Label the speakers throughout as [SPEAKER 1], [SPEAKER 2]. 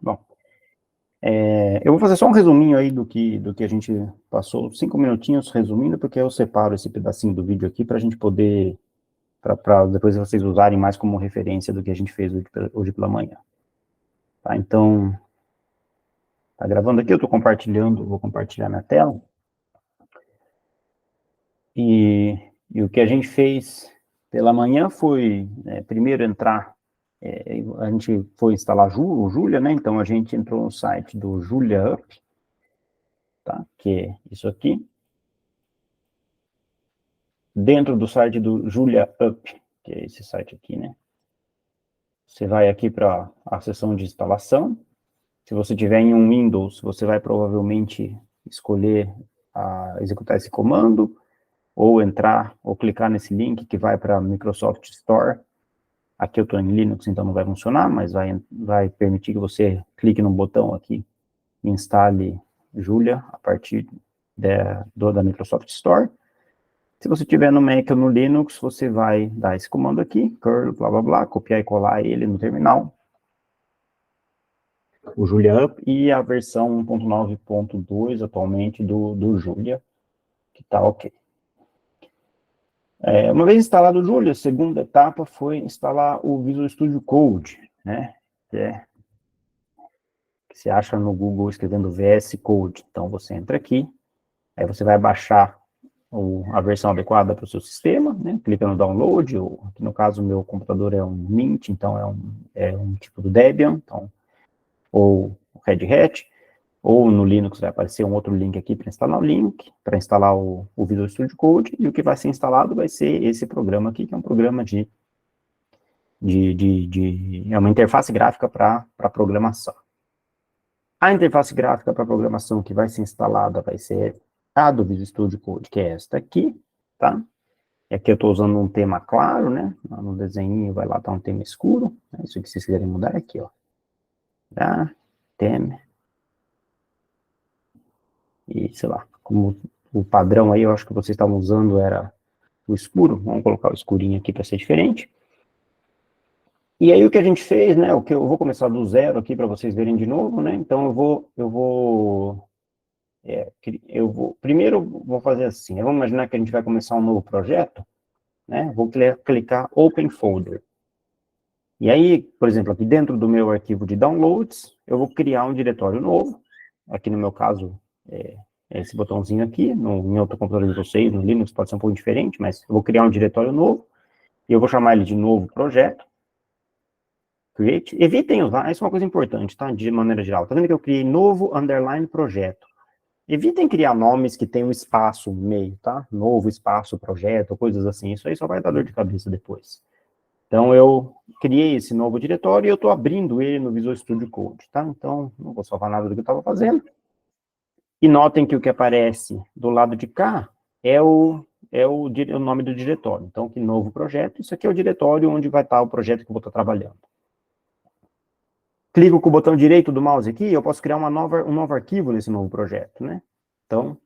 [SPEAKER 1] Bom, eu vou fazer só um resuminho aí do que a gente passou, 5 minutinhos resumindo, porque eu separo esse pedacinho do vídeo aqui para a gente poder, para depois vocês usarem mais como referência do que a gente fez hoje pela manhã. Tá, então, tá gravando aqui, eu estou compartilhando, vou compartilhar minha tela. E o que a gente fez pela manhã foi, primeiro entrar, a gente foi instalar o Julia, né? Então a gente entrou no site do Julia Up, tá? Que é isso aqui. Dentro do site do Julia Up, que é esse site aqui, né? Você vai aqui para a seção de instalação. Se você tiver em um Windows, você vai provavelmente escolher executar esse comando, ou entrar, ou clicar nesse link que vai para a Microsoft Store. Aqui eu estou em Linux, então não vai funcionar, mas vai permitir que você clique no botão aqui e instale Julia a partir da Microsoft Store. Se você tiver no Mac ou no Linux, você vai dar esse comando aqui, curl, blá, blá, blá, copiar e colar ele no terminal, o Julia Up, e a versão 1.9.2 atualmente do Julia, que está ok. Uma vez instalado o Julia, a segunda etapa foi instalar o Visual Studio Code, né, que você acha no Google escrevendo VS Code. Então você entra aqui, aí você vai baixar a versão adequada para o seu sistema, né? Clica no download, ou aqui no caso o meu computador é um Mint, então é um tipo do Debian, então, ou Red Hat, ou no Linux vai aparecer um outro link aqui para instalar o Visual Studio Code, e o que vai ser instalado vai ser esse programa aqui, que é um programa é uma interface gráfica para programação. A interface gráfica para programação que vai ser instalada vai ser a do Visual Studio Code, que é esta aqui, tá? E aqui eu estou usando um tema claro, né? No desenho vai lá estar um tema escuro. Né? Isso que vocês quiserem mudar é aqui, ó. Tá? Tema. E, sei lá, como o padrão aí, eu acho que vocês estavam usando era o escuro. Vamos colocar o escurinho aqui para ser diferente. E aí o que a gente fez, né? O que eu vou começar do zero aqui para vocês verem de novo, né? Então primeiro vou fazer assim, vamos imaginar que a gente vai começar um novo projeto, né? Vou clicar Open Folder. E aí, por exemplo, aqui dentro do meu arquivo de downloads, eu vou criar um diretório novo. Aqui no meu caso, é esse botãozinho aqui, em outro computador de vocês, no Linux pode ser um pouco diferente, mas eu vou criar um diretório novo, e eu vou chamar ele de novo projeto. Create. Evitem usar, isso é uma coisa importante, tá? De maneira geral. Tá vendo que eu criei novo underline projeto? Evitem criar nomes que tem um espaço no meio, tá? Novo espaço projeto, coisas assim. Isso aí só vai dar dor de cabeça depois. Então, eu criei esse novo diretório e eu estou abrindo ele no Visual Studio Code, tá? Então, não vou salvar nada do que eu estava fazendo. E notem que o que aparece do lado de cá é o nome do diretório. Então, que novo projeto. Isso aqui é o diretório onde vai estar o projeto que eu vou estar trabalhando. Clico com o botão direito do mouse aqui, eu posso criar um novo arquivo nesse novo projeto, né? Então,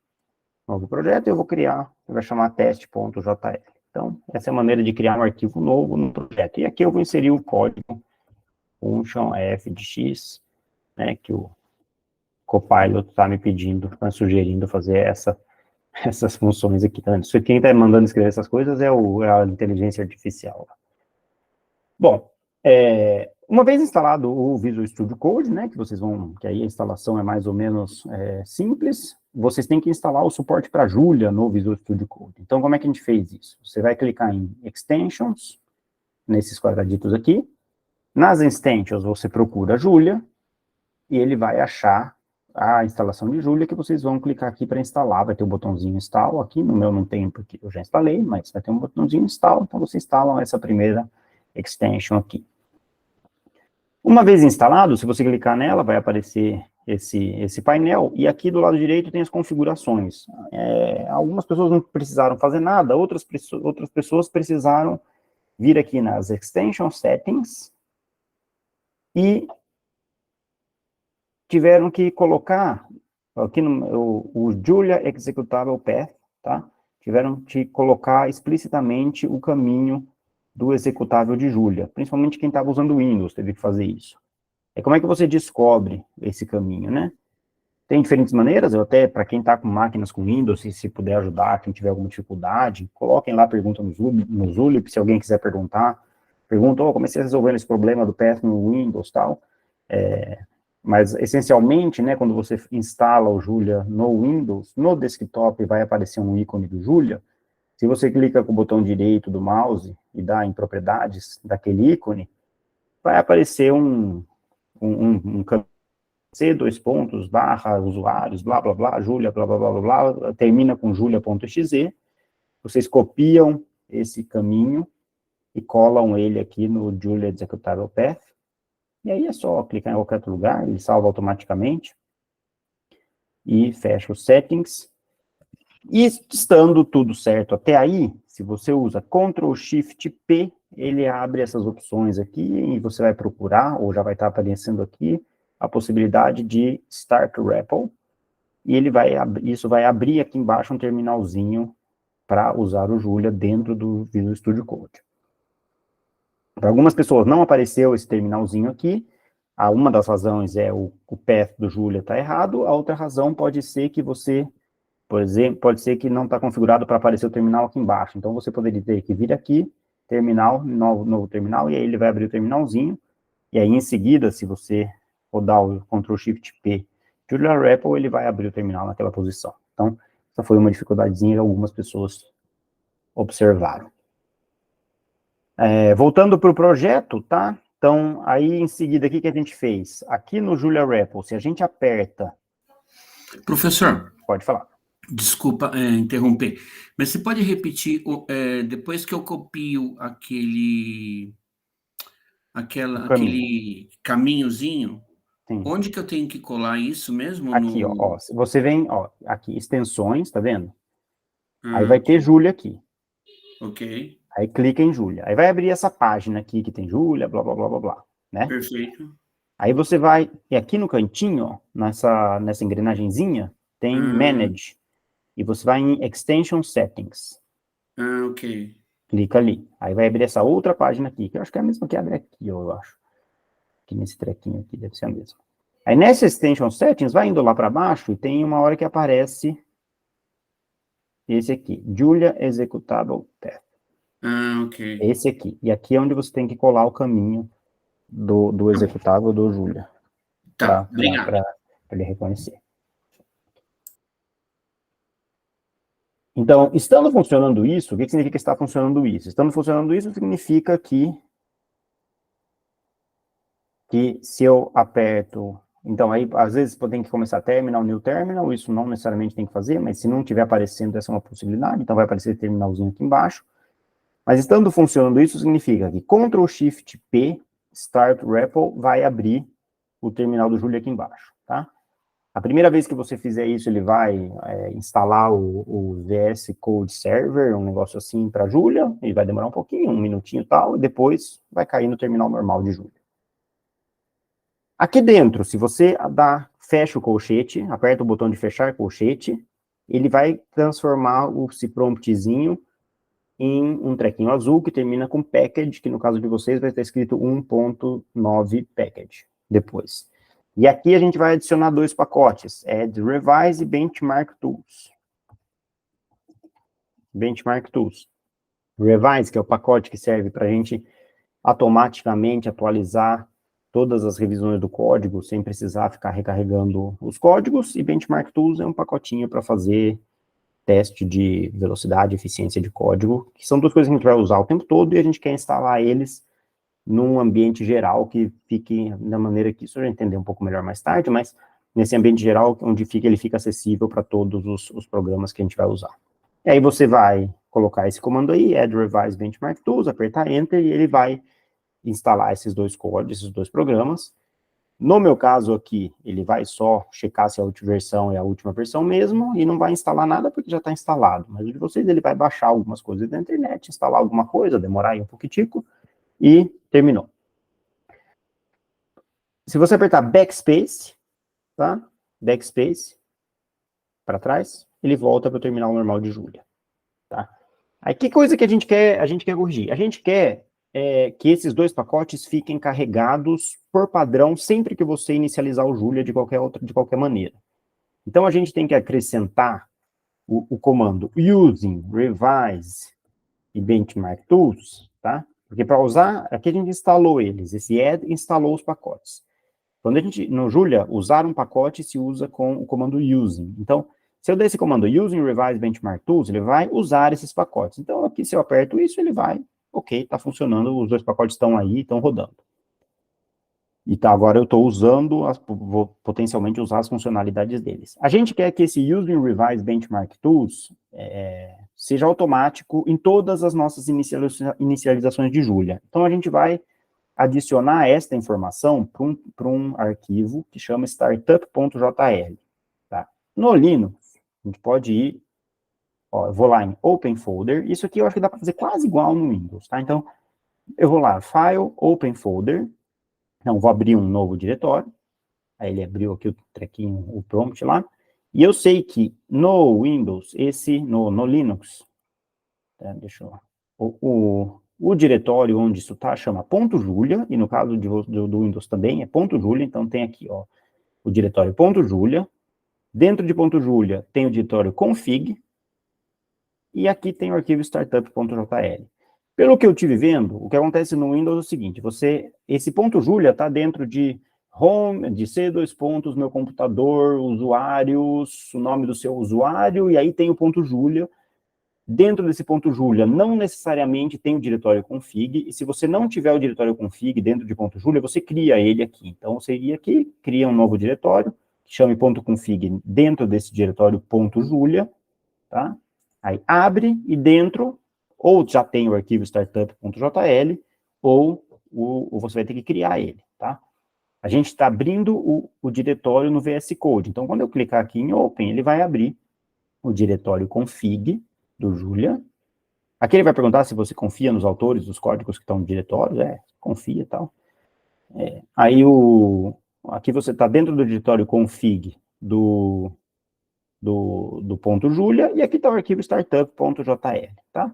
[SPEAKER 1] novo projeto, eu vou criar, vai chamar teste.jl. Então, essa é a maneira de criar um arquivo novo no projeto. E aqui eu vou inserir o código function f de x, né, que o Copilot está me pedindo, está sugerindo fazer essas funções aqui. Tá? Isso quem está mandando escrever essas coisas é a inteligência artificial. Bom, uma vez instalado o Visual Studio Code, né, que aí a instalação é mais ou menos simples, vocês têm que instalar o suporte para Julia no Visual Studio Code. Então, como é que a gente fez isso? Você vai clicar em Extensions, nesses quadraditos aqui. Nas Extensions, você procura Julia, e ele vai achar a instalação de Julia, que vocês vão clicar aqui para instalar. Vai ter o botãozinho Install aqui, no meu não tem, porque eu já instalei, mas vai ter um botãozinho Install, então vocês instalam essa primeira extension aqui. Uma vez instalado, se você clicar nela, vai aparecer esse painel, e aqui do lado direito tem as configurações. Algumas pessoas não precisaram fazer nada, outras pessoas precisaram vir aqui nas Extension Settings, e tiveram que colocar, aqui o Julia Executable Path, tá? Tiveram que colocar explicitamente o caminho do executável de Julia, principalmente quem estava usando Windows teve que fazer isso. É como é que você descobre esse caminho, né? Tem diferentes maneiras, eu até, para quem está com máquinas com Windows, se puder ajudar, quem tiver alguma dificuldade, coloquem lá, pergunta no Zulip, se alguém quiser perguntar, pergunta, comecei a resolver esse problema do path no Windows, tal, mas, essencialmente, né, quando você instala o Julia no Windows, no desktop vai aparecer um ícone do Julia, se você clica com o botão direito do mouse e dá em propriedades daquele ícone, vai aparecer um C, dois pontos, barra, usuários, blá, blá, blá, Julia, blá, blá, blá, blá, blá, termina com julia.exe, vocês copiam esse caminho e colam ele aqui no Julia Executable Path, e aí é só clicar em qualquer outro lugar, ele salva automaticamente, e fecha os settings, e estando tudo certo até aí, se você usa Ctrl+Shift+P, ele abre essas opções aqui, e você vai procurar, ou já vai estar aparecendo aqui, a possibilidade de Start REPL, e isso vai abrir aqui embaixo um terminalzinho para usar o Julia dentro do Visual Studio Code. Para algumas pessoas não apareceu esse terminalzinho aqui, uma das razões é o path do Julia está errado, a outra razão pode ser que você, por exemplo, pode ser que não está configurado para aparecer o terminal aqui embaixo, então você poderia ter que vir aqui, terminal, novo terminal, e aí ele vai abrir o terminalzinho, e aí em seguida, se você rodar o Ctrl+Shift+P Julia REPL, ele vai abrir o terminal naquela posição. Então, essa foi uma dificuldadezinha que algumas pessoas observaram. Voltando para o projeto, tá? Então, aí em seguida, o que a gente fez? Aqui no Julia REPL, se a gente aperta...
[SPEAKER 2] Professor,
[SPEAKER 1] pode falar.
[SPEAKER 2] Desculpa interromper, mas você pode repetir, depois que eu copio aquele caminhozinho,
[SPEAKER 1] Sim.
[SPEAKER 2] Onde que eu tenho que colar isso mesmo?
[SPEAKER 1] Aqui, ó, você vem, aqui, extensões, tá vendo? Aí vai ter
[SPEAKER 2] Okay.
[SPEAKER 1] Julia aqui.
[SPEAKER 2] Ok.
[SPEAKER 1] Aí clica em Julia. Aí vai abrir essa página aqui que tem Julia, blá, blá, blá, blá, blá, né?
[SPEAKER 2] Perfeito.
[SPEAKER 1] Aí você vai, e aqui no cantinho, ó, nessa engrenagenzinha, tem Manage. E você vai em Extension Settings.
[SPEAKER 2] Ok.
[SPEAKER 1] Clica ali. Aí vai abrir essa outra página aqui, que eu acho que é a mesma que abre aqui, eu acho. Aqui nesse trequinho aqui, deve ser a mesma. Aí nessa Extension Settings, vai indo lá para baixo e tem uma hora que aparece esse aqui, Julia Executable Path.
[SPEAKER 2] Ok.
[SPEAKER 1] Esse aqui. E aqui é onde você tem que colar o caminho do executável do Julia.
[SPEAKER 2] Tá,
[SPEAKER 1] Para
[SPEAKER 2] obrigado.
[SPEAKER 1] ele reconhecer. Então, estando funcionando isso, o que significa estar funcionando isso? Estando funcionando isso significa que se eu aperto... Então, aí, às vezes, tem que começar terminal, new terminal, isso não necessariamente tem que fazer, mas se não estiver aparecendo, essa é uma possibilidade, então vai aparecer terminalzinho aqui embaixo. Mas estando funcionando isso, significa que Ctrl+Shift+P, Start REPL, vai abrir o terminal do Julia aqui embaixo, tá? A primeira vez que você fizer isso, ele vai instalar o VS Code Server, um negócio assim para Julia, ele vai demorar um pouquinho, um minutinho e tal, e depois vai cair no terminal normal de Julia. Aqui dentro, se você fecha o colchete, aperta o botão de fechar colchete, ele vai transformar esse promptzinho em um trequinho azul que termina com package, que no caso de vocês vai estar escrito 1.9 package depois. E aqui a gente vai adicionar dois pacotes, Add Revise e Benchmark Tools. Benchmark Tools. Revise, que é o pacote que serve para a gente automaticamente atualizar todas as revisões do código, sem precisar ficar recarregando os códigos, e Benchmark Tools é um pacotinho para fazer teste de velocidade e eficiência de código, que são duas coisas que a gente vai usar o tempo todo, e a gente quer instalar eles num ambiente geral que fique da maneira que isso eu já entender um pouco melhor mais tarde, mas nesse ambiente geral onde ele fica acessível para todos os programas que a gente vai usar. E aí você vai colocar esse comando aí, add revise benchmark tools, apertar enter, e ele vai instalar esses dois códigos, esses dois programas. No meu caso aqui, ele vai só checar se a última versão é a última versão mesmo, e não vai instalar nada porque já está instalado. Mas o de vocês, ele vai baixar algumas coisas da internet, instalar alguma coisa, demorar aí um pouquitico, e terminou. Se você apertar backspace, tá? Backspace, para trás, ele volta para o terminal normal de Julia, tá? Aí, que coisa que a gente quer corrigir? A gente quer que esses dois pacotes fiquem carregados por padrão sempre que você inicializar o Julia de qualquer maneira. Então, a gente tem que acrescentar o comando using, revise e benchmark tools, tá? Porque para usar, aqui a gente instalou eles, esse add instalou os pacotes. Quando a gente, no Julia, usar um pacote se usa com o comando using. Então, se eu der esse comando using, revise, benchmark tools, ele vai usar esses pacotes. Então, aqui se eu aperto isso, ele vai, ok, está funcionando, os dois pacotes estão aí, estão rodando. E tá, agora eu estou usando, vou potencialmente usar as funcionalidades deles. A gente quer que esse using, revise, benchmark tools seja automático em todas as nossas inicializações de Julia. Então, a gente vai adicionar esta informação para um arquivo que chama startup.jl. Tá? No Linux, a gente pode ir, eu vou lá em Open Folder, isso aqui eu acho que dá para fazer quase igual no Windows, tá? Então, eu vou lá, File, Open Folder, não, vou abrir um novo diretório, aí ele abriu aqui o trequinho, o prompt lá, e eu sei que no Windows, no Linux, deixa eu... O diretório onde isso está chama .julia, e no caso do Windows também é .julia, então tem aqui, ó, o diretório .julia, dentro de .julia tem o diretório config, e aqui tem o arquivo startup.jl. Pelo que eu estive vendo, o que acontece no Windows é o seguinte, esse .julia está dentro de home, de C2 pontos, meu computador, usuários, o nome do seu usuário, e aí tem o .julia. Dentro desse .julia, não necessariamente tem o diretório config, e se você não tiver o diretório config dentro de .julia, você cria ele aqui. Então, você iria aqui, cria um novo diretório, que chame .config dentro desse diretório .julia, tá? Aí abre, e dentro, ou já tem o arquivo startup.jl, ou você vai ter que criar ele, tá? A gente está abrindo o diretório no VS Code. Então, quando eu clicar aqui em Open, ele vai abrir o diretório config do Julia. Aqui ele vai perguntar se você confia nos autores dos códigos que estão no diretório. Confia e tal. Aí, aqui você está dentro do diretório config do .julia, e aqui está o arquivo startup.jl, tá?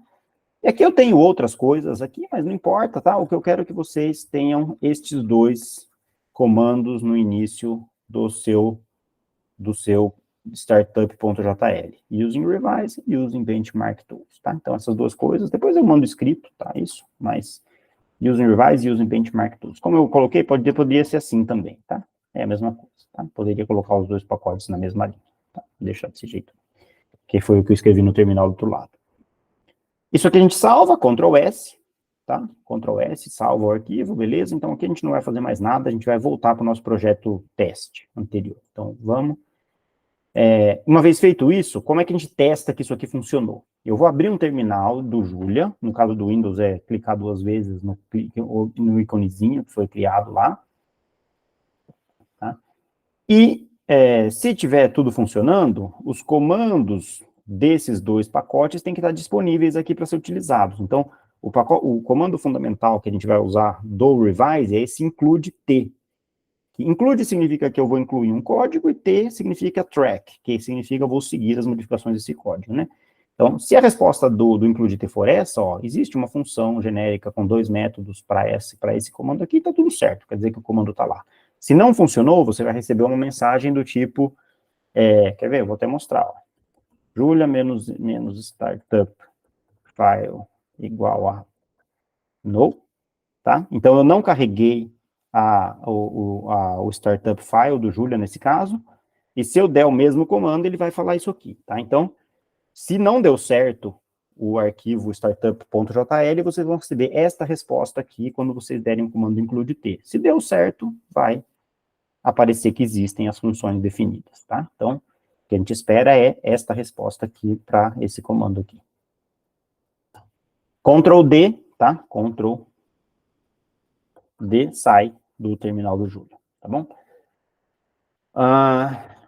[SPEAKER 1] E aqui eu tenho outras coisas aqui, mas não importa, tá? O que eu quero é que vocês tenham estes dois comandos no início do seu startup.jl, using revise e using benchmark tools, tá? Então, essas duas coisas, depois eu mando escrito, tá? Isso, mas using revise e using benchmark tools. Como eu coloquei, poderia ser assim também, tá? É a mesma coisa, tá? Poderia colocar os dois pacotes na mesma linha, tá? Vou deixar desse jeito, que foi o que eu escrevi no terminal do outro lado. Isso aqui a gente salva, Ctrl S, tá? Ctrl S, salva o arquivo, beleza? Então, aqui a gente não vai fazer mais nada, a gente vai voltar para o nosso projeto teste anterior. Então, vamos... uma vez feito isso, como é que a gente testa que isso aqui funcionou? Eu vou abrir um terminal do Julia, no caso do Windows é clicar duas vezes no íconezinho que foi criado lá, tá? E se tiver tudo funcionando, os comandos desses dois pacotes têm que estar disponíveis aqui para ser utilizados. Então, o comando fundamental que a gente vai usar do revise é esse include T. Include significa que eu vou incluir um código, e T significa track, que significa eu vou seguir as modificações desse código, né? Então, se a resposta do include T for essa, ó, existe uma função genérica com dois métodos para esse comando aqui, tá tudo certo, quer dizer que o comando tá lá. Se não funcionou, você vai receber uma mensagem do tipo, quer ver? Eu vou até mostrar, ó. Julia menos startup file igual a no, tá? Então, eu não carreguei o startup file do Julia nesse caso, e se eu der o mesmo comando, ele vai falar isso aqui, tá? Então, se não deu certo o arquivo startup.jl, vocês vão receber esta resposta aqui quando vocês derem o comando include T. Se deu certo, vai aparecer que existem as funções definidas, tá? Então, o que a gente espera é esta resposta aqui para esse comando aqui. Ctrl D, tá? Ctrl D sai do terminal do Julia, tá bom?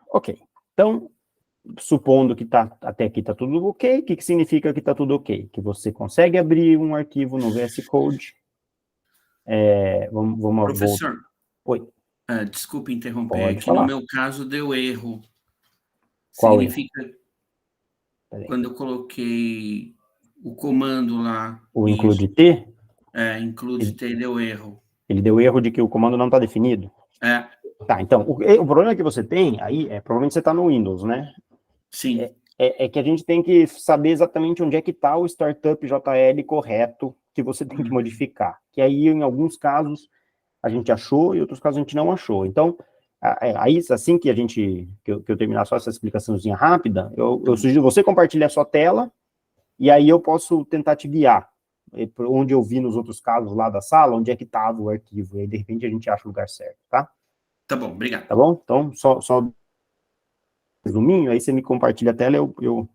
[SPEAKER 1] Ok. Então, supondo que até aqui está tudo ok, o que significa que está tudo ok? Que você consegue abrir um arquivo no VS Code. Vamos
[SPEAKER 2] Professor,
[SPEAKER 1] Oi.
[SPEAKER 2] Desculpe interromper,
[SPEAKER 1] Pode
[SPEAKER 2] aqui no
[SPEAKER 1] falar.
[SPEAKER 2] meu caso deu erro.
[SPEAKER 1] Qual erro?
[SPEAKER 2] Significa, quando eu coloquei o comando lá,
[SPEAKER 1] O
[SPEAKER 2] isso,
[SPEAKER 1] include T?
[SPEAKER 2] Include deu erro.
[SPEAKER 1] Ele deu erro de que o comando não está definido? Tá, então, o problema que você tem aí, provavelmente você está no Windows, né?
[SPEAKER 2] Sim.
[SPEAKER 1] É que a gente tem que saber exatamente onde é que está o startup JL correto que você tem que modificar. Que aí, em alguns casos, a gente achou, e em outros casos a gente não achou. Então, aí, assim que eu terminar só essa explicaçãozinha rápida, eu sugiro você compartilhar a sua tela, e aí eu posso tentar te guiar, onde eu vi nos outros casos lá da sala, onde é que estava o arquivo, e aí, de repente, a gente acha o lugar certo, tá?
[SPEAKER 2] Tá bom, obrigado.
[SPEAKER 1] Tá bom? Então, só resuminho, aí você me compartilha a tela, eu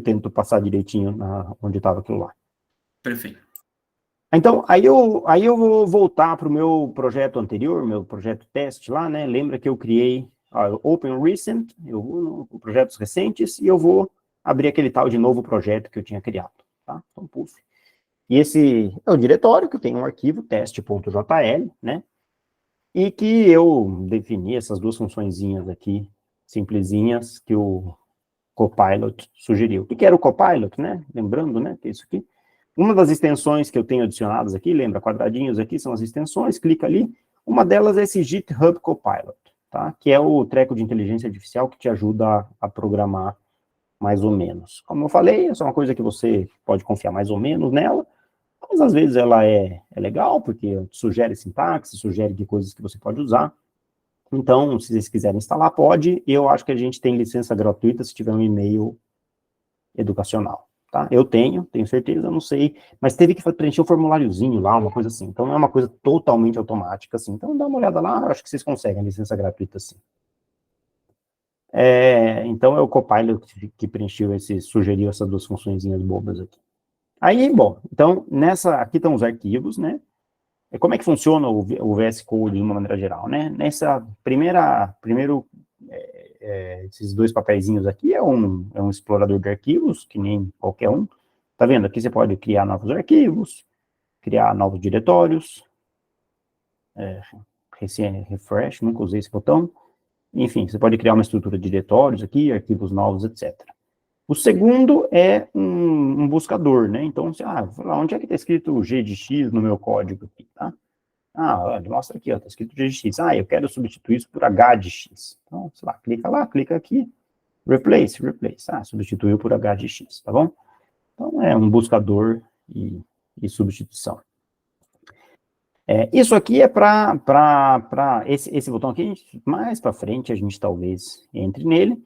[SPEAKER 1] tento passar direitinho onde estava aquilo lá.
[SPEAKER 2] Perfeito.
[SPEAKER 1] Então, aí eu vou voltar para o meu projeto anterior, meu projeto teste lá, né? Lembra que eu criei Open Recent, eu vou no projetos recentes, e eu vou abrir aquele tal de novo projeto que eu tinha criado, tá? Então, puff. E esse é o diretório que tem um arquivo teste.jl, né? E que eu defini essas duas funçõezinhas aqui, simplesinhas, que o Copilot sugeriu. O que era o Copilot, né? Lembrando, né, que é isso aqui. Uma das extensões que eu tenho adicionadas aqui, lembra, quadradinhos aqui são as extensões, clica ali. Uma delas é esse GitHub Copilot, tá? Que é o treco de inteligência artificial que te ajuda a programar mais ou menos. Como eu falei, essa é uma coisa que você pode confiar mais ou menos nela, mas às vezes ela é legal, porque sugere sintaxe, sugere de coisas que você pode usar. Então, se vocês quiserem instalar, pode. Eu acho que a gente tem licença gratuita se tiver um e-mail educacional, tá? Eu tenho certeza, não sei, mas teve que preencher um formuláriozinho lá, uma coisa assim. Então, não é uma coisa totalmente automática, assim. Então, dá uma olhada lá, acho que vocês conseguem a licença gratuita, sim. Então, é o Copilot que preencheu sugeriu essas duas funçõezinhas bobas aqui. Aí, bom, então, aqui estão os arquivos, né? Como é que funciona o VS Code de uma maneira geral, né? Primeiro, esses dois papeizinhos aqui é um explorador de arquivos, que nem qualquer um. Tá vendo? Aqui você pode criar novos arquivos, criar novos diretórios, refresh, nunca usei esse botão. Enfim, você pode criar uma estrutura de diretórios aqui, arquivos novos, etc. O segundo é um buscador, né? Então, onde é que está escrito o G de X no meu código aqui, tá? Olha, mostra aqui, está escrito G de X. Eu quero substituir isso por H de X. Então, sei lá, clica aqui, replace. Substituiu por H de X, tá bom? Então, é um buscador e substituição. Isso aqui é para esse botão aqui, mais para frente, a gente talvez entre nele,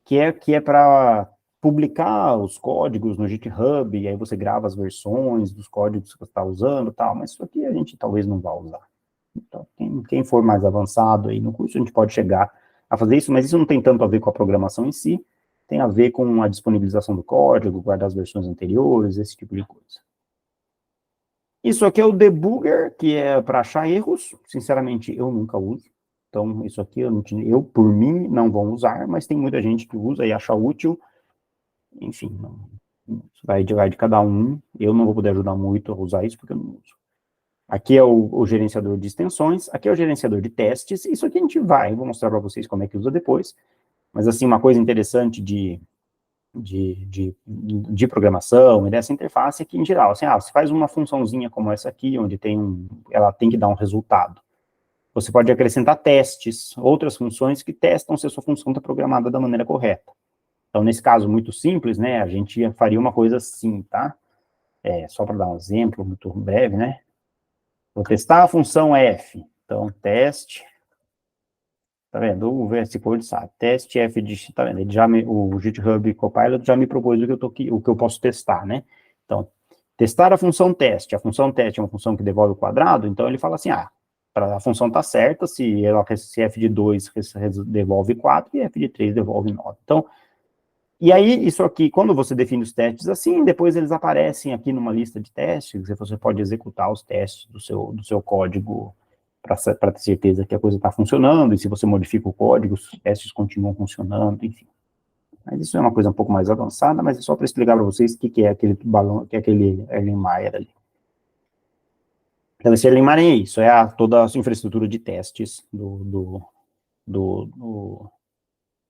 [SPEAKER 1] que é para publicar os códigos no GitHub, e aí você grava as versões dos códigos que você está usando e tal, mas isso aqui a gente talvez não vá usar. Então, quem for mais avançado aí no curso, a gente pode chegar a fazer isso, mas isso não tem tanto a ver com a programação em si, tem a ver com a disponibilização do código, guardar as versões anteriores, esse tipo de coisa. Isso aqui é o debugger, que é para achar erros. Sinceramente, eu nunca uso. Então, isso aqui eu, por mim, não vou usar, mas tem muita gente que usa e acha útil. Enfim, vai de cada um. Eu não vou poder ajudar muito a usar isso, porque eu não uso. Aqui é o gerenciador de extensões, aqui é o gerenciador de testes. Isso aqui a gente vou mostrar para vocês como é que usa depois. Mas, assim, uma coisa interessante de programação e dessa interface é que, em geral, assim, você faz uma funçãozinha como essa aqui, onde ela tem que dar um resultado. Você pode acrescentar testes, outras funções que testam se a sua função está programada da maneira correta. Então, nesse caso muito simples, né, a gente faria uma coisa assim, tá? Só para dar um exemplo muito breve, né? Vou testar a função f. Então, teste. Tá vendo? O VS Code sabe. Teste f de x, tá vendo? O GitHub Copilot já me propôs o que eu posso testar, né? Então, testar a função teste. A função teste é uma função que devolve o quadrado, então ele fala assim, a função tá certa, se f de 2 devolve 4 e f de 3 devolve 9. Então, e aí, isso aqui, quando você define os testes assim, depois eles aparecem aqui numa lista de testes, você pode executar os testes do seu código para ter certeza que a coisa está funcionando, e se você modifica o código, os testes continuam funcionando, enfim. Mas isso é uma coisa um pouco mais avançada, mas é só para explicar para vocês o que é aquele balão, que é aquele Erlenmeyer ali. Então, esse Erlenmeyer é isso, toda a infraestrutura de testes do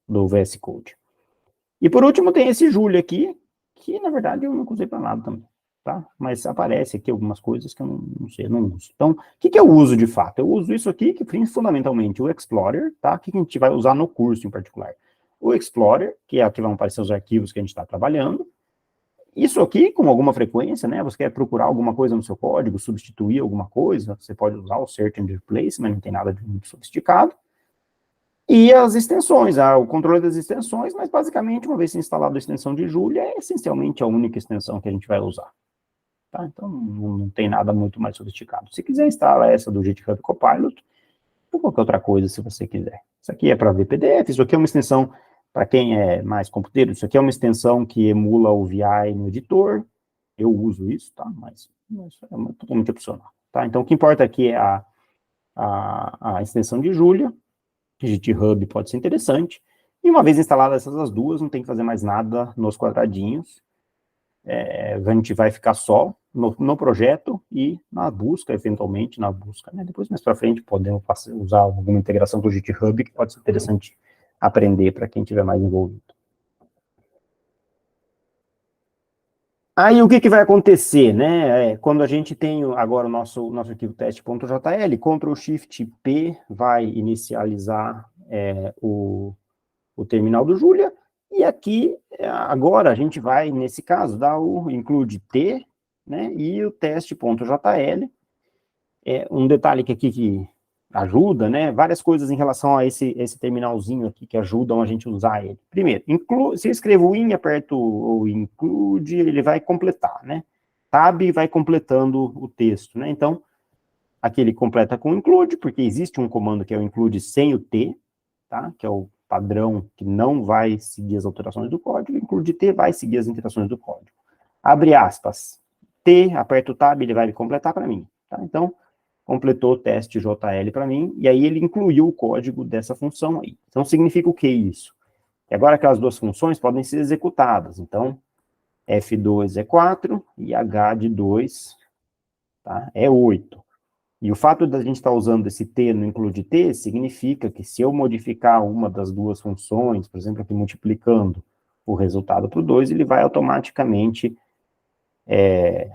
[SPEAKER 1] VS Code. E por último tem esse Julia aqui, que na verdade eu nunca usei para nada também. tá? Mas aparece aqui algumas coisas que eu não sei, eu não uso. Então, o que eu uso de fato? Eu uso isso aqui, que fundamentalmente o Explorer, tá? O que a gente vai usar no curso em particular? O Explorer, que é aqui vão aparecer os arquivos que a gente está trabalhando. Isso aqui, com alguma frequência, né? Você quer procurar alguma coisa no seu código, substituir alguma coisa, você pode usar o Search and Replace, mas não tem nada de muito sofisticado. E as extensões, o controle das extensões, mas basicamente, uma vez instalada a extensão de Julia, é essencialmente a única extensão que a gente vai usar. Tá? Então, não tem nada muito mais sofisticado. Se quiser, instala essa do GitHub Copilot, ou qualquer outra coisa, se você quiser. Isso aqui é para ver PDF, isso aqui é uma extensão, para quem é mais computeiro, isso aqui é uma extensão que emula o VI no editor, eu uso isso, tá? Mas é totalmente opcional. Tá? Então, o que importa aqui é a extensão de Julia, GitHub pode ser interessante, e uma vez instaladas essas duas, não tem que fazer mais nada nos quadradinhos, a gente vai ficar só no projeto e na busca, eventualmente, na busca, né? Depois, mais para frente, podemos usar alguma integração com o GitHub, que pode ser interessante aprender para quem estiver mais envolvido. Aí, o que vai acontecer, né? Quando a gente tem agora o nosso arquivo teste.jl, Ctrl+Shift+P vai inicializar o terminal do Julia, e aqui, agora, a gente vai, nesse caso, dar o include T, né, e o teste.jl. Um detalhe aqui que ajuda, né, várias coisas em relação a esse terminalzinho aqui que ajudam a gente a usar ele. Primeiro, se eu escrevo in, aperto o include, ele vai completar, né? Tab vai completando o texto, né? Então, aqui ele completa com include, porque existe um comando que é o include sem o T, tá? Que é o padrão que não vai seguir as alterações do código, include T vai seguir as alterações do código. Abre aspas, T, aperta o tab, ele vai completar para mim, tá? Então, completou o teste JL para mim, e aí ele incluiu o código dessa função aí. Então, significa o que isso? E agora aquelas duas funções podem ser executadas, então, F2 é 4 e H de 2, tá? É 8. E o fato da gente estar usando esse T no include T, significa que se eu modificar uma das duas funções, por exemplo, aqui multiplicando o resultado por 2, ele vai automaticamente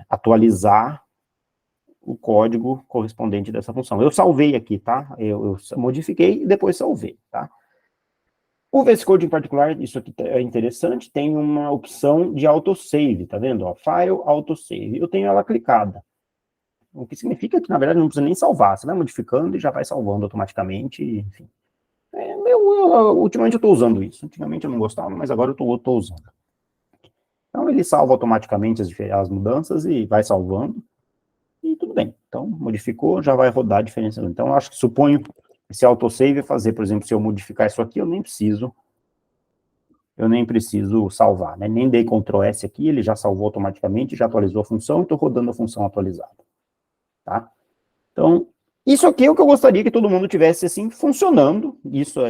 [SPEAKER 1] atualizar o código correspondente dessa função. Eu salvei aqui, tá? Eu modifiquei e depois salvei, tá? O VS Code em particular, isso aqui é interessante, tem uma opção de autosave, tá vendo? Ó, File, Autosave. Eu tenho ela clicada. O que significa que, na verdade, não precisa nem salvar. Você vai modificando e já vai salvando automaticamente, enfim. Ultimamente eu estou usando isso. Antigamente eu não gostava, mas agora eu estou usando. Então, ele salva automaticamente as mudanças e vai salvando. E tudo bem. Então, modificou, já vai rodar a diferença. Então, eu acho que suponho que esse autosave é fazer, por exemplo, se eu modificar isso aqui, eu nem preciso salvar, né? Nem dei Ctrl S aqui, ele já salvou automaticamente, já atualizou a função, e estou rodando a função atualizada. Tá? Então, isso aqui é o que eu gostaria que todo mundo tivesse, assim, funcionando,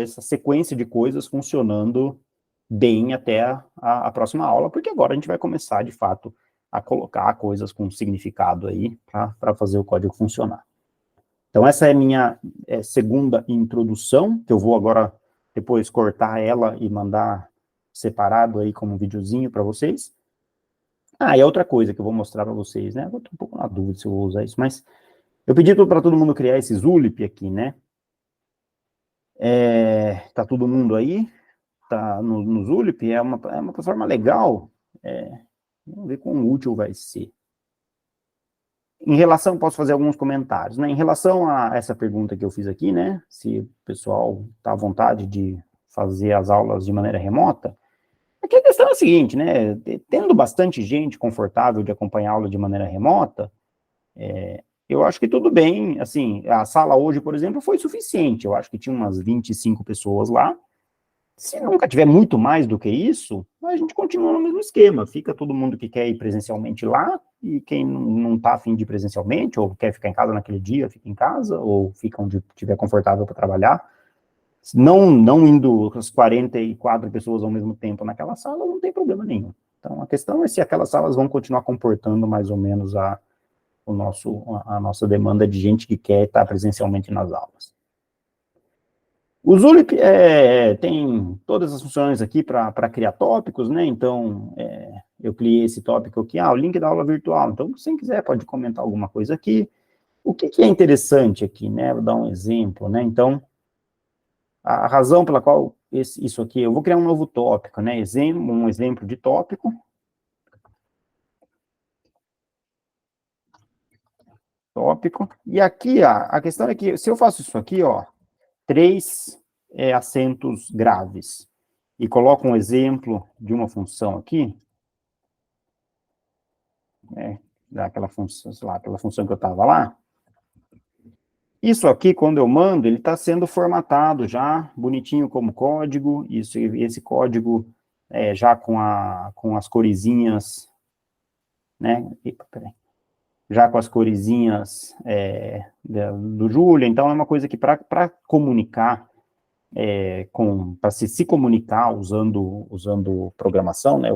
[SPEAKER 1] essa sequência de coisas funcionando bem até a próxima aula, porque agora a gente vai começar, de fato, a colocar coisas com significado aí, para fazer o código funcionar. Então, essa é a minha segunda introdução, que eu vou agora, depois, cortar ela e mandar separado aí como um videozinho para vocês. E outra coisa que eu vou mostrar para vocês, né, eu estou um pouco na dúvida se eu vou usar isso, mas eu pedi para todo mundo criar esse Zulip aqui, né? Tá todo mundo aí? Tá no Zulip? É uma plataforma legal. Vamos ver quão útil vai ser. Em relação, posso fazer alguns comentários, né? Em relação a essa pergunta que eu fiz aqui, né? Se o pessoal está à vontade de fazer as aulas de maneira remota, aqui a questão é a seguinte, né? Tendo bastante gente confortável de acompanhar a aula de maneira remota, eu acho que tudo bem, assim, a sala hoje, por exemplo, foi suficiente, eu acho que tinha umas 25 pessoas lá. Se nunca tiver muito mais do que isso, a gente continua no mesmo esquema, fica todo mundo que quer ir presencialmente lá, e quem não está afim de ir presencialmente, ou quer ficar em casa naquele dia, fica em casa, ou fica onde estiver confortável para trabalhar. Não indo as 44 pessoas ao mesmo tempo naquela sala, não tem problema nenhum. Então, a questão é se aquelas salas vão continuar comportando mais ou menos a nossa demanda de gente que quer estar presencialmente nas aulas. O Zulip tem todas as funções aqui para criar tópicos, né? Então, eu criei esse tópico aqui, o link da aula virtual. Então, se você quiser, pode comentar alguma coisa aqui. O que é interessante aqui, né? Vou dar um exemplo, né? Então, a razão pela qual isso aqui, eu vou criar um novo tópico, né? Um exemplo de tópico. E aqui, a questão é que, se eu faço isso aqui, 3 acentos graves, e coloco um exemplo de uma função aqui, daquela função, sei lá, aquela função que eu estava lá, isso aqui, quando eu mando, ele está sendo formatado já, bonitinho como código, esse código já com as coresinhas, né? Epa, peraí. Já com as coresinhas do Julia, então é uma coisa que para comunicar, para se comunicar usando programação, né?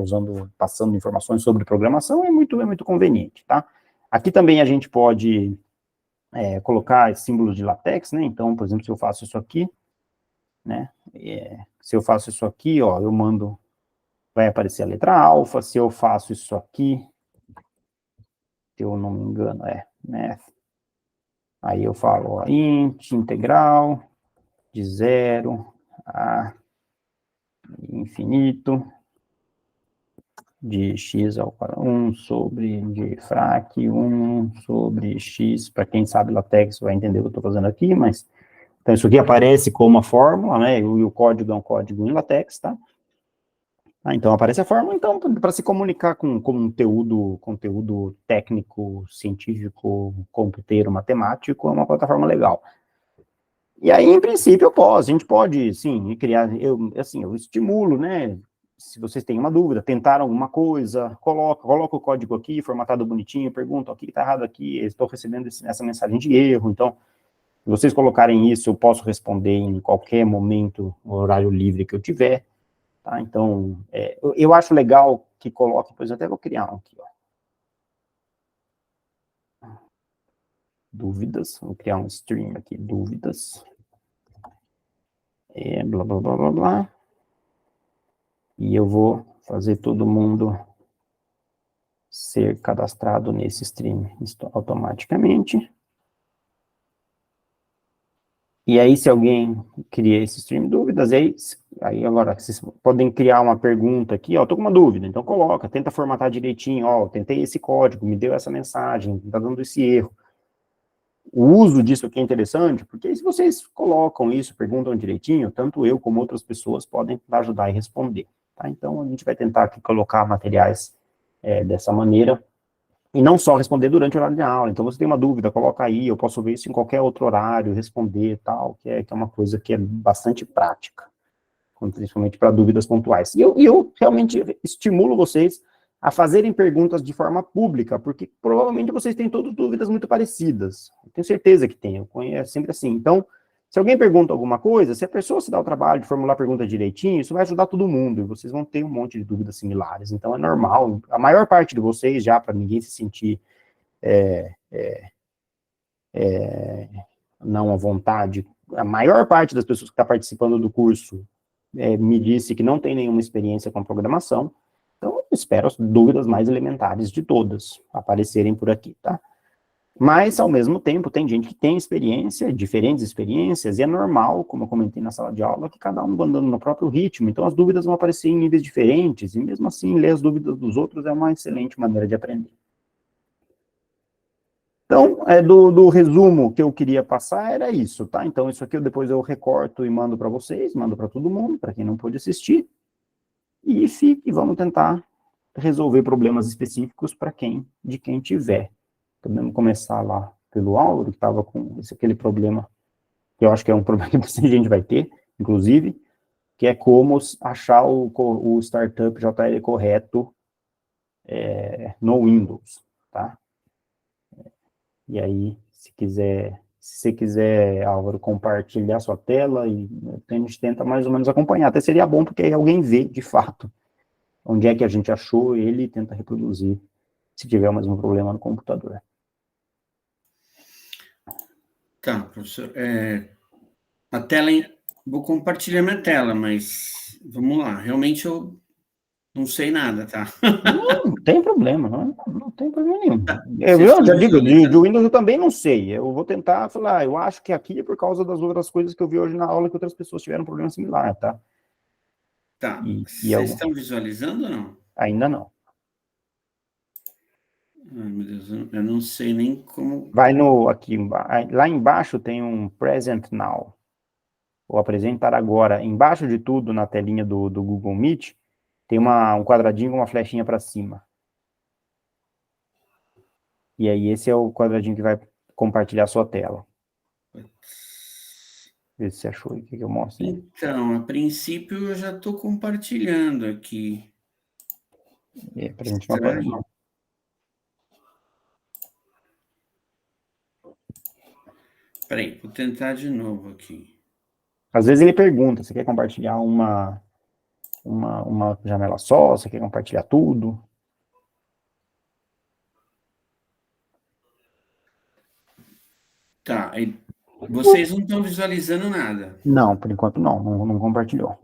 [SPEAKER 1] Passando informações sobre programação, é muito conveniente, tá? Aqui também a gente pode colocar símbolos de LaTeX, né? Então, por exemplo, se eu faço isso aqui, né? Se eu faço isso aqui, eu mando, vai aparecer a letra alfa. Se eu faço isso aqui, se eu não me engano, né? Aí eu falo, int integral de 0 a infinito de x ao quadrado 1 sobre de frac 1 sobre x. Para quem sabe LaTeX vai entender o que eu estou fazendo aqui, mas então isso aqui aparece como uma fórmula, né? E o código é um código em LaTeX, tá? Então aparece a fórmula, então, para se comunicar com conteúdo técnico, científico, computeiro, matemático, é uma plataforma legal. E aí, em princípio, a gente pode, sim, criar, eu estimulo, né? Se vocês têm uma dúvida, tentaram alguma coisa, coloca o código aqui, formatado bonitinho, pergunta o que está errado aqui, estou recebendo essa mensagem de erro. Então, se vocês colocarem isso, eu posso responder em qualquer momento, no horário livre que eu tiver, tá? Então, eu acho legal que coloque, pois até vou criar um aqui, dúvidas, vou criar um stream aqui, dúvidas, blá, blá, blá, blá, blá, e eu vou fazer todo mundo ser cadastrado nesse stream automaticamente. E aí, se alguém cria esse stream dúvidas, aí agora vocês podem criar uma pergunta aqui, tô com uma dúvida, então coloca, tenta formatar direitinho, tentei esse código, me deu essa mensagem, tá dando esse erro. O uso disso aqui é interessante, porque se vocês colocam isso, perguntam direitinho, tanto eu como outras pessoas podem ajudar e responder, tá? Então, a gente vai tentar aqui colocar materiais dessa maneira, e não só responder durante o horário de aula. Então, você tem uma dúvida, coloca aí, eu posso ver isso em qualquer outro horário, responder tal, que é uma coisa que é bastante prática, principalmente para dúvidas pontuais. E eu realmente estimulo vocês a fazerem perguntas de forma pública, porque provavelmente vocês têm todas dúvidas muito parecidas. Eu tenho certeza que tem, é sempre assim. Então, se alguém pergunta alguma coisa, se a pessoa se dá o trabalho de formular a pergunta direitinho, isso vai ajudar todo mundo, e vocês vão ter um monte de dúvidas similares. Então, é normal. A maior parte de vocês, já para ninguém se sentir não à vontade, a maior parte das pessoas que está participando do curso me disse que não tem nenhuma experiência com programação. Então, eu espero as dúvidas mais elementares de todas aparecerem por aqui, tá? Mas, ao mesmo tempo, tem gente que tem experiência, diferentes experiências, e é normal, como eu comentei na sala de aula, que cada um vai andando no próprio ritmo, então as dúvidas vão aparecer em níveis diferentes, e mesmo assim, ler as dúvidas dos outros é uma excelente maneira de aprender. Então, do resumo que eu queria passar era isso, tá? Então, isso aqui depois eu recorto e mando para vocês, mando para todo mundo, para quem não pôde assistir, e vamos tentar resolver problemas específicos de quem tiver. Podemos começar lá pelo Álvaro, que estava com aquele problema, que eu acho que é um problema que bastante gente vai ter, inclusive, que é como achar o startup JL correto no Windows, tá? E aí, se você quiser, Álvaro, compartilhar sua tela, e a gente tenta mais ou menos acompanhar. Até seria bom, porque aí alguém vê, de fato, onde é que a gente achou ele e tenta reproduzir, se tiver o mesmo problema no computador.
[SPEAKER 2] Tá, professor. Vou compartilhar minha tela, mas vamos lá. Realmente Não sei nada, tá?
[SPEAKER 1] Não tem problema, não tem problema nenhum.
[SPEAKER 2] Tá.
[SPEAKER 1] Eu,
[SPEAKER 2] Vocês
[SPEAKER 1] eu
[SPEAKER 2] estão
[SPEAKER 1] já digo, de
[SPEAKER 2] visualizando?
[SPEAKER 1] Windows eu também não sei. Eu vou tentar falar, eu acho que aqui é por causa das outras coisas que eu vi hoje na aula que outras pessoas tiveram um problema similar, tá?
[SPEAKER 2] Tá.
[SPEAKER 1] E
[SPEAKER 2] Vocês
[SPEAKER 1] eu
[SPEAKER 2] estão visualizando ou não?
[SPEAKER 1] ainda não.
[SPEAKER 2] Ai, meu Deus, eu não sei nem como.
[SPEAKER 1] Vai no aqui, lá embaixo tem um Present Now, ou apresentar agora. Embaixo de tudo, na telinha do Google Meet, tem um quadradinho com uma flechinha para cima. E aí esse é o quadradinho que vai compartilhar a sua tela. Vê se você achou aí, o que eu mostro aí.
[SPEAKER 2] Então, a princípio eu já estou compartilhando aqui.
[SPEAKER 1] Pra gente não aparecer.
[SPEAKER 2] Estranho. Peraí, vou tentar de novo aqui.
[SPEAKER 1] Às vezes ele pergunta, você quer compartilhar uma janela só, você quer compartilhar tudo?
[SPEAKER 2] Tá, vocês não estão visualizando nada.
[SPEAKER 1] Não, por enquanto não compartilhou.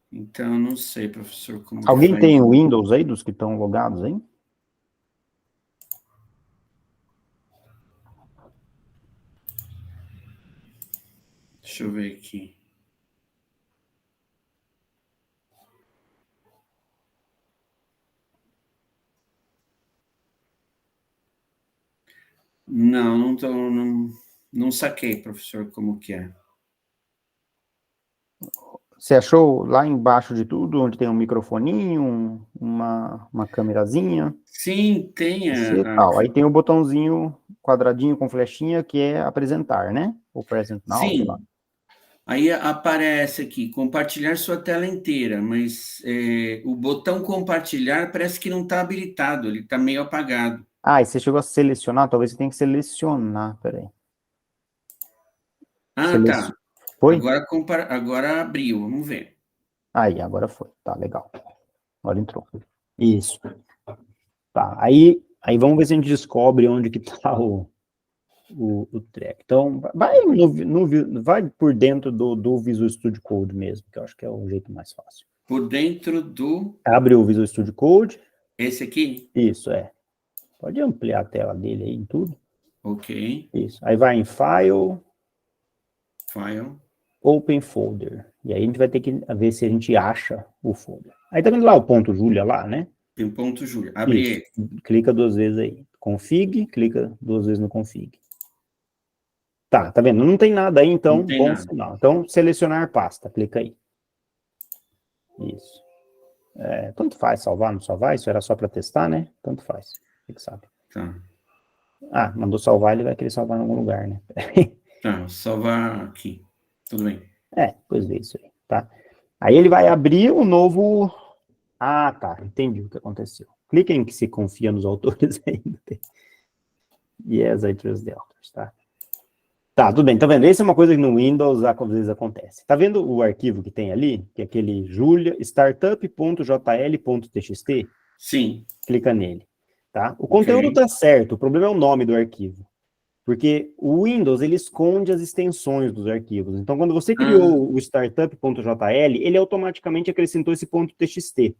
[SPEAKER 2] Então, não sei, professor, como que
[SPEAKER 1] Alguém
[SPEAKER 2] faz.
[SPEAKER 1] tem o Windows aí, dos que estão logados aí?
[SPEAKER 2] Deixa eu ver aqui. Não saquei, professor, como que é.
[SPEAKER 1] Você achou lá embaixo de tudo, onde tem um microfoninho, uma câmerazinha?
[SPEAKER 2] Sim, tem
[SPEAKER 1] Esse tal. Aí tem o botãozinho quadradinho com flechinha que é apresentar, né? Ou present now, sei lá.
[SPEAKER 2] Sim, aí aparece aqui, compartilhar sua tela inteira, mas o botão compartilhar parece que não está habilitado, ele está meio apagado.
[SPEAKER 1] Ah, e você chegou a selecionar? Talvez você tenha que selecionar, peraí.
[SPEAKER 2] Ah, tá.
[SPEAKER 1] Foi?
[SPEAKER 2] Agora abriu, vamos ver.
[SPEAKER 1] Aí, agora foi. Tá, legal. Agora entrou. Isso. Tá, aí vamos ver se a gente descobre onde que tá o track. Então, vai por dentro do Visual Studio Code mesmo, que eu acho que é o jeito mais fácil.
[SPEAKER 2] Por dentro do...
[SPEAKER 1] Abre o Visual Studio Code.
[SPEAKER 2] Esse aqui?
[SPEAKER 1] Isso, é. Pode ampliar a tela dele aí em tudo.
[SPEAKER 2] Ok.
[SPEAKER 1] Isso. Aí vai em File,
[SPEAKER 2] File.
[SPEAKER 1] Open Folder. E aí a gente vai ter que ver se a gente acha o folder. Aí tá vendo lá o ponto Julia lá, né?
[SPEAKER 2] Tem um ponto Júlia. Abre
[SPEAKER 1] Isso.
[SPEAKER 2] ele.
[SPEAKER 1] Clica 2 vezes aí. Config, clica 2 vezes no config. Tá vendo? Não tem nada aí, então,
[SPEAKER 2] Não tem
[SPEAKER 1] bom
[SPEAKER 2] nada.
[SPEAKER 1] sinal. Então, selecionar pasta, clica aí. Isso. Tanto faz salvar, não salvar, isso era só para testar, né? Tanto faz, você que sabe.
[SPEAKER 2] Tá.
[SPEAKER 1] Ah, mandou salvar, ele vai querer salvar em algum lugar, né?
[SPEAKER 2] Tá, vou salvar aqui. Tudo bem.
[SPEAKER 1] Depois vê isso aí, tá? Aí ele vai abrir o novo... Ah, tá, entendi o que aconteceu. Clica em que se confia nos autores ainda. Yes, I trust the authors, tá? Tá, tudo bem, tá vendo? Essa é uma coisa que no Windows às vezes acontece. Tá vendo o arquivo que tem ali? Que é aquele Julia startup.jl.txt?
[SPEAKER 2] Sim.
[SPEAKER 1] Clica nele, tá? O conteúdo tá certo, o problema é o nome do arquivo. Porque o Windows, ele esconde as extensões dos arquivos. Então, quando você criou o startup.jl, ele automaticamente acrescentou esse ponto .txt.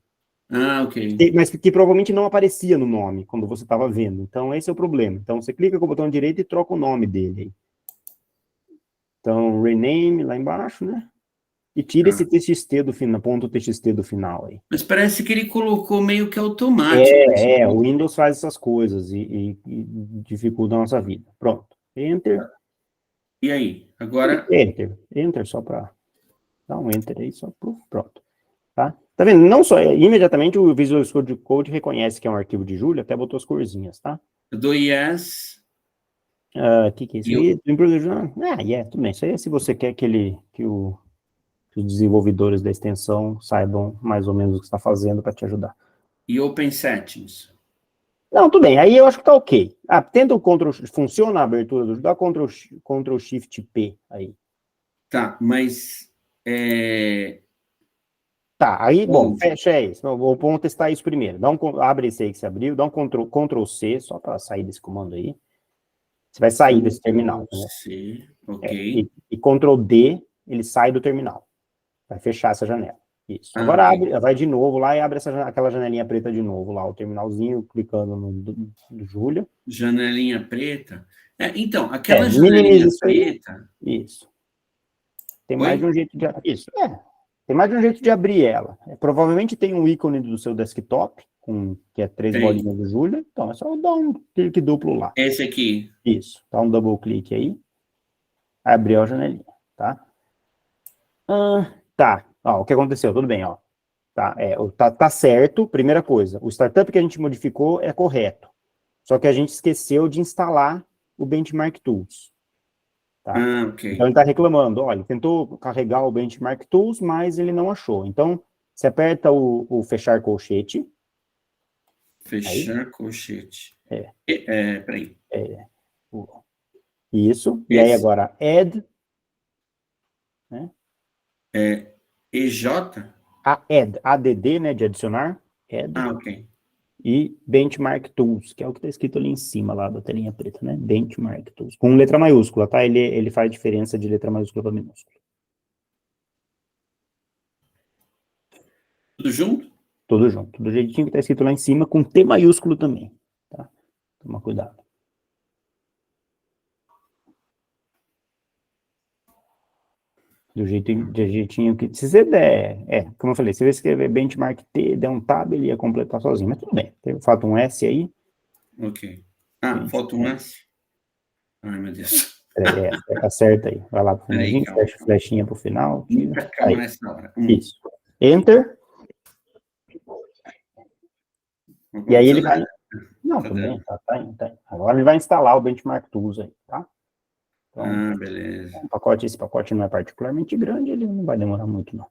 [SPEAKER 2] Ok.
[SPEAKER 1] Mas que provavelmente não aparecia no nome, quando você estava vendo. Então, esse é o problema. Então, você clica com o botão direito e troca o nome dele. Então, rename lá embaixo, né? E tira esse TXT do final, ponto TXT do final aí.
[SPEAKER 2] Mas parece que ele colocou meio que automático.
[SPEAKER 1] O Windows faz essas coisas e dificulta a nossa vida. Pronto. Enter.
[SPEAKER 2] E aí? Agora...
[SPEAKER 1] Enter só para dar um enter aí, só pronto. Tá vendo? Não só, imediatamente o Visual Studio Code reconhece que é um arquivo de Julia, até botou as corzinhas, tá?
[SPEAKER 2] Eu dou yes.
[SPEAKER 1] Que é isso aí? Tudo bem. Isso aí é se você quer que os desenvolvedores da extensão saibam mais ou menos o que está fazendo para te ajudar.
[SPEAKER 2] E Open Settings.
[SPEAKER 1] Não, tudo bem. Aí eu acho que tá ok. Tenta o Ctrl, funciona a abertura dá Ctrl Shift P aí.
[SPEAKER 2] Tá, mas...
[SPEAKER 1] Tá, aí, bom, fecha isso. Vamos testar isso primeiro. Abre esse aí que você abriu, dá um Ctrl C, só para sair desse comando aí. Você vai sair desse terminal.
[SPEAKER 2] C, ok.
[SPEAKER 1] E Ctrl D, ele sai do terminal. Vai fechar essa janela. Isso.
[SPEAKER 2] Ah,
[SPEAKER 1] Agora
[SPEAKER 2] ok.
[SPEAKER 1] vai de novo lá e abre aquela janelinha preta de novo lá, o terminalzinho, clicando no do Júlia.
[SPEAKER 2] Janelinha preta. Então, aquela
[SPEAKER 1] Minimiza
[SPEAKER 2] janelinha
[SPEAKER 1] isso aí.
[SPEAKER 2] preta...
[SPEAKER 1] Isso. Tem mais de
[SPEAKER 2] Oi?
[SPEAKER 1] um jeito de... Isso, Tem mais de um jeito de abrir ela. Provavelmente tem um ícone do seu desktop, que é 3
[SPEAKER 2] Tem.
[SPEAKER 1] bolinhas do Júlia. Então, é só dar um clique duplo lá.
[SPEAKER 2] Esse aqui.
[SPEAKER 1] Isso. Dá um double clique aí. Abriu a janelinha, tá? Tá. Ó, o que aconteceu? Tudo bem, ó. Tá certo. Primeira coisa, o startup que a gente modificou é correto. Só que a gente esqueceu de instalar o Benchmark Tools. Tá?
[SPEAKER 2] Ah, ok.
[SPEAKER 1] Então ele está reclamando, olha, ele tentou carregar o Benchmark Tools, mas ele não achou. Então, você aperta o fechar colchete. Aí,
[SPEAKER 2] Fechar colchete.
[SPEAKER 1] é,
[SPEAKER 2] Peraí.
[SPEAKER 1] isso. E aí
[SPEAKER 2] Esse?
[SPEAKER 1] agora, add, né?
[SPEAKER 2] EJ?
[SPEAKER 1] Add, né, de adicionar, add,
[SPEAKER 2] Ah, ok.
[SPEAKER 1] e Benchmark Tools, que é o que está escrito ali em cima, lá da telinha preta, né? Benchmark Tools. Com letra maiúscula, tá? Ele faz diferença de letra maiúscula para minúscula.
[SPEAKER 2] Tudo junto?
[SPEAKER 1] Tudo junto. Do jeitinho que está escrito lá em cima, com T maiúsculo também. Tá? Toma cuidado. Do jeitinho que. Se você der. Como eu falei, se você escrever benchmark T, der um tab, ele ia completar sozinho. Mas tudo bem. Falta um S aí.
[SPEAKER 2] Ok. Ah, falta um S? Ai, meu Deus.
[SPEAKER 1] Acerta aí. Vai lá pro
[SPEAKER 2] Peraí,
[SPEAKER 1] finalzinho,
[SPEAKER 2] calma.
[SPEAKER 1] fecha a flechinha pro final. Tira.
[SPEAKER 2] Muita calma
[SPEAKER 1] Aí.
[SPEAKER 2] nessa hora.
[SPEAKER 1] Isso. Enter. E aí ele vai. Não,
[SPEAKER 2] Tá
[SPEAKER 1] tudo bem.
[SPEAKER 2] dando.
[SPEAKER 1] Tá indo, tá indo. Agora ele vai instalar o benchmark tools aí, tá? Então,
[SPEAKER 2] Ah, beleza.
[SPEAKER 1] esse pacote não é particularmente grande, ele não vai demorar muito, não.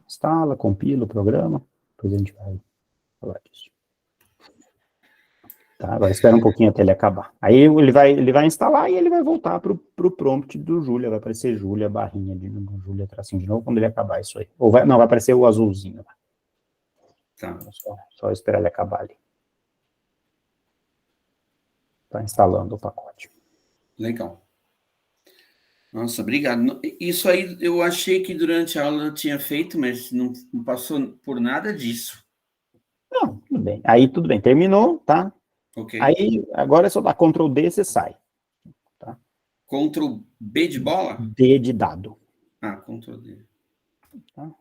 [SPEAKER 1] Instala, compila o programa, depois a gente vai falar disso. Tá, agora espera um pouquinho até ele acabar. Aí ele vai instalar e ele vai voltar para o prompt do Júlia, vai aparecer Júlia, barrinha de novo, Júlia, tracinho de novo, quando ele acabar isso aí. Não, vai aparecer o azulzinho.
[SPEAKER 2] Tá.
[SPEAKER 1] Só esperar ele acabar ali. Está instalando o pacote.
[SPEAKER 2] Legal. Nossa, obrigado. Isso aí eu achei que durante a aula eu tinha feito, mas não passou por nada disso.
[SPEAKER 1] Não, tudo bem. Aí tudo bem, terminou, tá?
[SPEAKER 2] Ok.
[SPEAKER 1] Aí agora é só dar Ctrl D e você sai. Tá?
[SPEAKER 2] Ctrl B de bola?
[SPEAKER 1] D de dado.
[SPEAKER 2] Ah, Ctrl D.
[SPEAKER 1] Tá?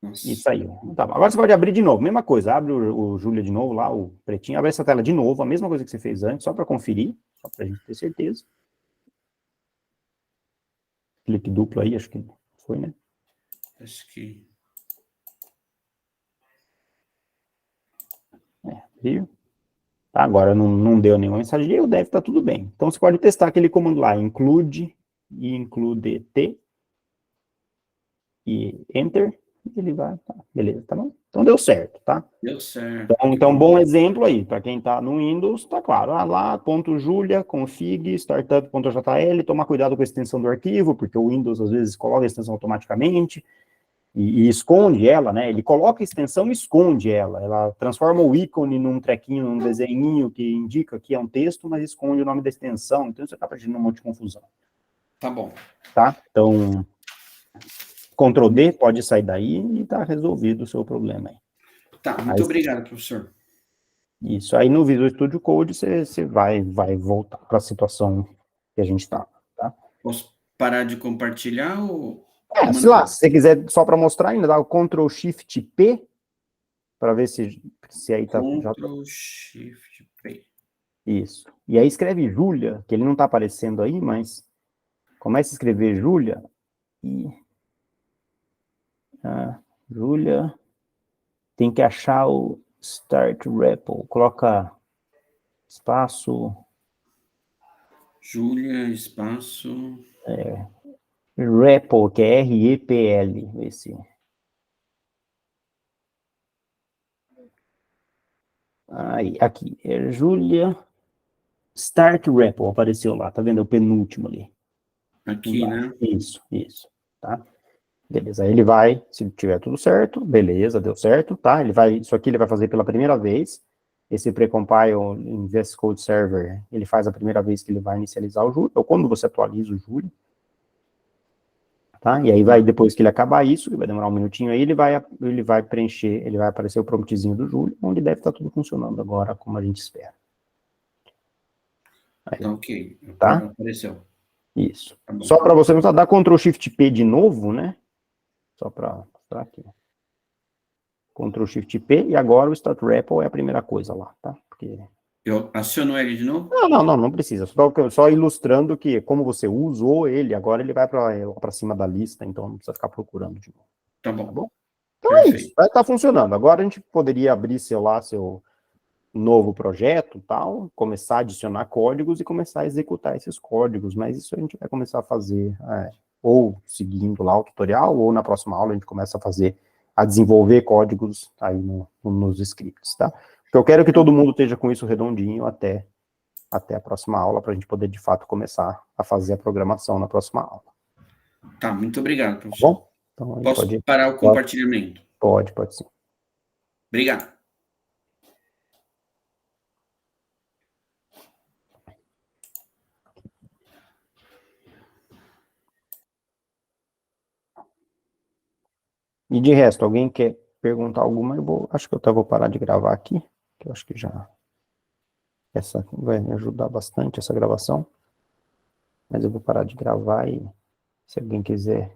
[SPEAKER 2] Nossa.
[SPEAKER 1] Isso aí. Tá, agora você pode abrir de novo, mesma coisa, abre o Júlia de novo lá, o pretinho, abre essa tela de novo, a mesma coisa que você fez antes, só para conferir, só para a gente ter certeza. Clique duplo aí, acho que foi, né?
[SPEAKER 2] Acho que...
[SPEAKER 1] Viu? Agora não deu nenhuma mensagem de erro, deve estar tudo bem. Então você pode testar aquele comando lá, include e include T e Enter, e ele vai, tá, beleza, tá bom? Então deu certo, tá?
[SPEAKER 2] Deu certo.
[SPEAKER 1] Então bom exemplo aí, para quem está no Windows, tá claro, lá, ponto Julia, config, startup.jl, tomar cuidado com a extensão do arquivo, porque o Windows às vezes coloca a extensão automaticamente, e esconde ela, né? Ele coloca a extensão e esconde ela transforma o ícone num trequinho, num desenhinho que indica que é um texto, mas esconde o nome da extensão, então isso acaba gerando um monte de confusão.
[SPEAKER 2] Tá bom.
[SPEAKER 1] Tá? Então, Ctrl D, pode sair daí e tá resolvido o seu problema aí.
[SPEAKER 2] Tá, muito obrigado, professor.
[SPEAKER 1] Isso, aí no Visual Studio Code você vai voltar para a situação que a gente está, tá?
[SPEAKER 2] Posso parar de compartilhar ou...
[SPEAKER 1] Se lá, se você quiser, só para mostrar ainda, dá o Ctrl Shift P, para ver se aí tá...
[SPEAKER 2] Ctrl Shift P.
[SPEAKER 1] Isso. E aí escreve Júlia, que ele não está aparecendo aí, mas começa a escrever Júlia e... Júlia tem que achar o Start REPL, coloca espaço...
[SPEAKER 2] Júlia, espaço...
[SPEAKER 1] REPL, que é R-E-P-L, esse... Aí, aqui, é Júlia Start REPL, apareceu lá, tá vendo? É o penúltimo ali.
[SPEAKER 2] Aqui,
[SPEAKER 1] Embaixo.
[SPEAKER 2] né?
[SPEAKER 1] Isso, tá? Beleza, aí ele vai, se tiver tudo certo, beleza, deu certo, tá? Isso aqui ele vai fazer pela primeira vez. Esse precompile em VS Code Server, ele faz a primeira vez que ele vai inicializar o Julia, ou quando você atualiza o Julia. Tá? E aí vai, depois que ele acabar isso, que vai demorar um minutinho aí, ele vai preencher, ele vai aparecer o promptzinho do Júlio, onde deve estar tudo funcionando agora, como a gente espera. Aí,
[SPEAKER 2] Tá ok.
[SPEAKER 1] tá?
[SPEAKER 2] Apareceu.
[SPEAKER 1] Isso.
[SPEAKER 2] Tá bom.
[SPEAKER 1] Só para você mostrar, dá Ctrl Shift P de novo, né? Só para mostrar aqui. Ctrl Shift P, e agora o Start REPL é a primeira coisa lá, tá? Porque...
[SPEAKER 2] Eu aciono ele de novo?
[SPEAKER 1] Não precisa. Só ilustrando que, como você usou ele, agora ele vai para cima da lista, então não precisa ficar procurando de novo.
[SPEAKER 2] Tá
[SPEAKER 1] Tá
[SPEAKER 2] bom.
[SPEAKER 1] bom? Então é
[SPEAKER 2] Perfeito.
[SPEAKER 1] isso, vai estar funcionando. Agora a gente poderia abrir seu novo projeto, tal, começar a adicionar códigos e começar a executar esses códigos, mas isso a gente vai começar a fazer ou seguindo lá o tutorial, ou na próxima aula a gente começa a desenvolver códigos aí nos scripts, tá? Porque eu quero que todo mundo esteja com isso redondinho até a próxima aula, para a gente poder, de fato, começar a fazer a programação na próxima aula.
[SPEAKER 2] Tá, muito obrigado,
[SPEAKER 1] Tá
[SPEAKER 2] professor.
[SPEAKER 1] bom? Então, aí
[SPEAKER 2] Posso parar o compartilhamento?
[SPEAKER 1] pode sim.
[SPEAKER 2] Obrigado.
[SPEAKER 1] E de resto, alguém quer perguntar alguma? Acho que eu até vou parar de gravar aqui, que eu acho que essa vai me ajudar bastante, essa gravação. Mas eu vou parar de gravar e se alguém quiser